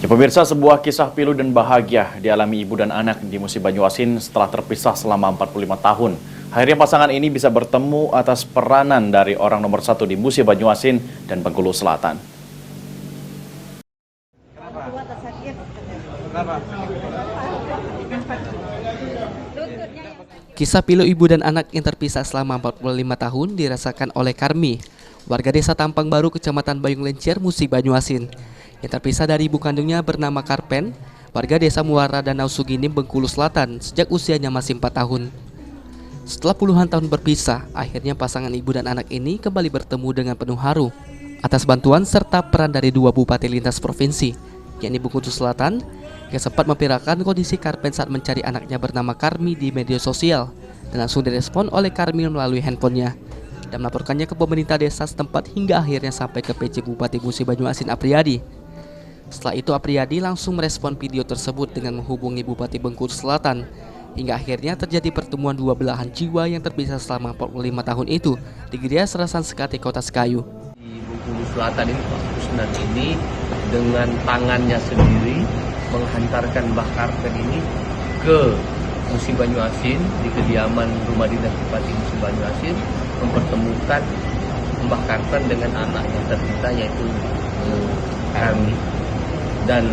Pemirsa, sebuah kisah pilu dan bahagia dialami ibu dan anak di Musi Banyuasin setelah terpisah selama 45 tahun. Akhirnya pasangan ini bisa bertemu atas peranan dari orang nomor satu di Musi Banyuasin dan Bengkulu Selatan. Kisah pilu ibu dan anak yang terpisah selama 45 tahun dirasakan oleh Karmi, warga desa Tampang Baru, Kecamatan Bayung Lencer, Musi Banyuasin. Yang terpisah dari ibu kandungnya bernama Karpen, warga desa Muara Danau Suginim, Bengkulu Selatan, sejak usianya masih 4 tahun. Setelah puluhan tahun berpisah, akhirnya pasangan ibu dan anak ini kembali bertemu dengan penuh haru atas bantuan serta peran dari dua bupati lintas provinsi, yakni Bengkulu Selatan, yang sempat memviralkan kondisi Karpen saat mencari anaknya bernama Karmi di media sosial dan langsung direspon oleh Karmi melalui handphonenya dan melaporkannya ke pemerintah desa setempat hingga akhirnya sampai ke PJ Bupati Musi Banyuasin Apriyadi. Setelah itu Apriyadi langsung merespon video tersebut dengan menghubungi Bupati Bengkulu Selatan hingga akhirnya terjadi pertemuan dua belahan jiwa yang terpisah selama 45 tahun itu di Geria Serasan Sekati, Kota Sekayu. Di Bengkulu Selatan ini Pak Kusnan ini dengan tangannya sendiri menghantarkan Mbah Karpen ini ke Musi Banyuasin di kediaman rumah dinas Bupati Musi Banyuasin, mempertemukan Mbah Karpen dengan anaknya tercinta yaitu Karmi. Dan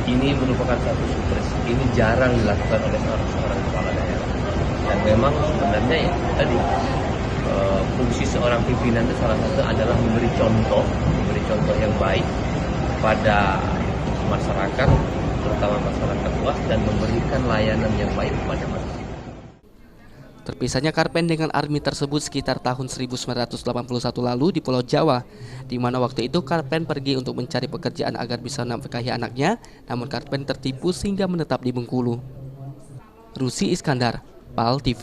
ini merupakan satu surprise. Ini jarang dilakukan oleh seorang kepala daerah. Dan memang sebenarnya ya tadi fungsi seorang pimpinan itu salah satu adalah memberi contoh yang baik pada masyarakat, terutama masyarakat luas, dan memberikan layanan yang baik kepada masyarakat. Terpisahnya Karpen dengan Armi tersebut sekitar tahun 1981 lalu di Pulau Jawa, di mana waktu itu Karpen pergi untuk mencari pekerjaan agar bisa menafkahi anaknya, namun Karpen tertipu sehingga menetap di Bengkulu. Rusi Iskandar, PAL TV.